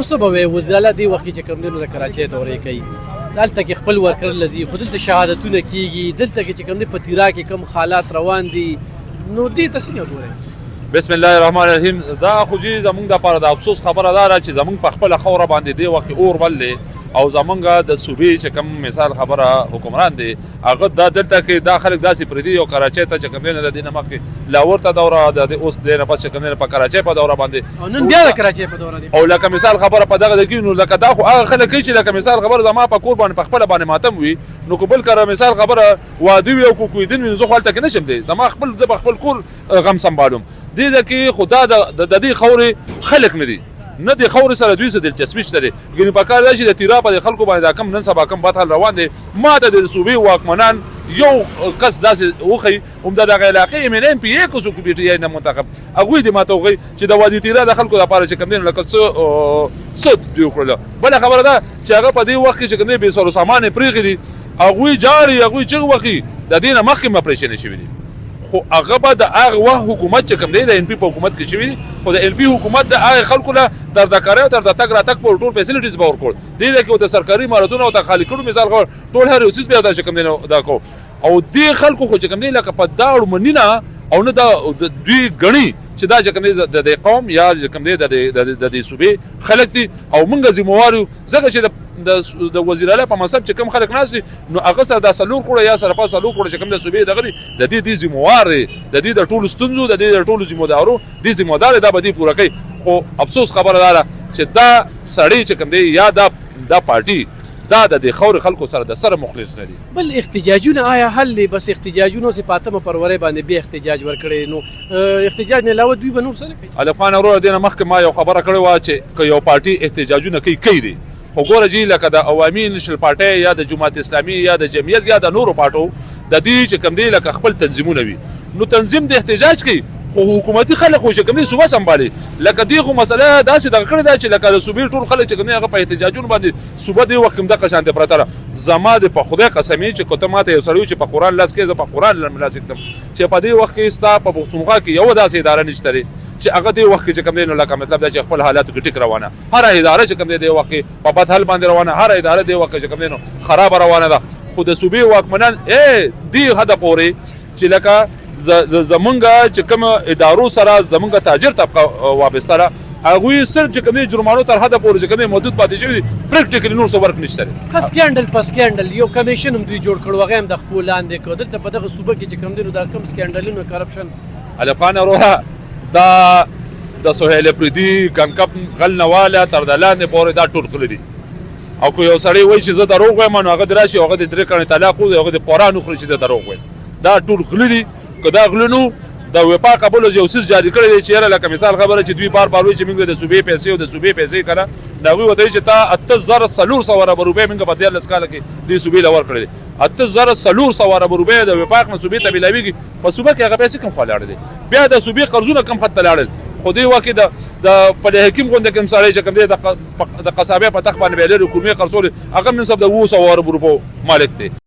څه به وایي وزیر اعلی دې وخت کې چې کوم دی نو د کراچۍ دورې کوي دلته کې خپل ورکر لځي خو دلته شهادتونه کېږي دلته کې چې کوم دی په تیرا کې کوم حالات روان دي نو دې ته څنګه ګورئ بسم الله الرحمن الرحیم دا خو جی زمونږ دپاره د افسوس خبره دا ده چې زمونږ په خپله خوره باندې دې وخت کې اور بل دی او زمونږ د صوبې چې کوم مثال خبره حکمران دی هغه دا دلته کې دا خلک داسې پرېږدي او کراچۍ ته چې کوم دی نه د دې نه مخکې لاهور ته دوره د اوس دې نه پس چې کوم دی په کراچۍ په دوره باندې او نن بیا د کراچۍ په دوره دی او لکه مثال خبره په دغه کې نو لکه دا خو هغه خلک کوي چې لکه مثال خبره زما په کور باندې په خپله باندې ماتم وي نو که بل کره مثال خبره واده وي او کوکویدن وي نو زه خو هلته کې نشم دی زما خپل زه به خپل کور غم سنبالم دې کې خو دا د دې خورې خلک نه دي نه د خورې سره دوی څه دلچسپي شته دی ګینې په کار دا چې د تیرا په خلکو باندې دا کم نن سبا کم بد حال روان دی ما ته د صوبې واکمنان یو کس داسې وښیي همدا دغه علاقې MNN PA کو څوک PTI نه منتخب هغوی دې ما ته وښیي چې د وادي تیرا د خلکو دپاره چې کوم دی نو لکه څه دوی وکړله بله خبره ده چې هغه په دې وخت کې چې کوم دی بې سر و سامان یې پرېښي دي هغوی جاړي هغوی چغې وهي د دې نه مخکې اپریشنې شوي دي خو هغه به د هغه وخت حکومت چې کوم دی د NP په حکومت کې شوي دي خو د NP حکومت د هغې خلکو له تر د کارۍ او تر د تګ راتګ پورې ټول فیسیلیټیز به ورکړل دې ځای کې ورته سرکاري مهارتونه ورته خالي کړو مثال خبر ټول هر یو څیز بیا دا چې کوم دی نو دا کو او دې خلکو خو چې کوم دی لکه په دا اړمني نه او نه دا دوی ګڼي چې دا چې کوم دی د دې قوم یا چې کوم دی د دې صوبې خلک دي او موږ ذمهوار یو ځکه چې د وزیر اعلی په منصب چې کوم خلک ناست دي نو هغه سره دا څلور کروړه یا سره پاس څلور کروړه چې کوم د صوبې دغه دي د دې ذمهوار دی د دې د ټولو ستونزو د دې د ټولو ذمهدارو دې ذمهدار دی دا به دې پوره کوي خو افسوس خبره دا ده چې دا سړی چې کوم دی یا دا پارټي دا د دې خورې خلکو سره د سره مخلص نه دي بل احتجاجونه آیا حل دی بس احتجاجونو چې په 8 فروری باندې بیا احتجاج ورکړی نو احتجاج نه علاوه دوی به نور څه کوي الف خان وروره دې نه مخکې ما یو خبره کړې وه چې که یو پارټي احتجاجونه کوي دي خو ګوره جي لکه د عوامي نشل پارټۍ یا د جماعت اسلامي یا د جمعیت یا د نورو پارټو د دې چې کوم دی لکه خپل تنظیمونه وي نو تنظیم د احتجاج کوي خو حکومتي خلک خو چې کوم دی صوبه سنبالي لکه دې خو مسله داسې دغه کړې ده چې لکه د صوبې ټول خلک چې کوم دی هغه په احتجاجونو باندې صوبه دې وخت کوم دغه شانتې پرته ده زما د په خدای قسمي چې که ته ماته یو سړی چې په قرآن لاس کې زه په قرآن لاس کېږدم چې په دې وخت کې ستا په پښتونخوا کې یوه داسې اداره نشته دی چې هغه دې وخت کې چې کوم دی نو لکه مطلب دا چې خپل حالاتو کې ټیک روانه هره اداره چې کوم دی دې وخت کې په بد حال باندې روانه هره اداره دې وخت کې چې کوم دی نو خرابه روانه ده خو د صوبې واکمنان دې حده پورې چې لکه زمونږ چې کوم ادارو سره زمونږ تاجر طبقه وابسته ده هغوی صرف چې کوم دی جرمانو تر حده پورې چې کوم دی محدود پاتې شوي دي پریکټیکلي نور څه ورک نشته دی سکینډل په سکینډل یو کمیشن هم دوی جوړ کړو هغه هم د خپل لاندې کړ دلته په دغه صوبه کې چې کوم دی نو دا کوم سکینډلونه کرپشن الف خان وروره دا د سهیل افریدي کنکپ غل نواله تر د لاندې پورې دا ټول غلي دي او که یو سړی وایي چې زه دروغ وایم نو هغه دې راشي هغه دې 3 کړنې طلاق وکړي هغه دې قرآن وخوري چې دروغ وایم دا ټول غلي دي که دا غله نو د وفاق قبول یو څیز جاری کړی دی چې یاره لکه مثال خبره چې دوی بار بار وایي چې موږ د صوبې پیسې او د صوبې پیسې که نه د هغوی ورته وایي چې تا 8400 روپۍ موږ په 13 کاله کې دې صوبې له ورکړی دی 8400 روپۍ د وفاق نه صوبې ته میلاویږي په صوبه کې هغه پیسې کم خوا لاړې دي بیا د صوبې قرضونه کم خط ته لاړل خو دې وخت کې د پلي حکیم غونډه کې سړی چې کوم دی د قصابۍ په تخت باندې به یې لري حکومي قرضول هغه منصب د 200 روپو مالک دی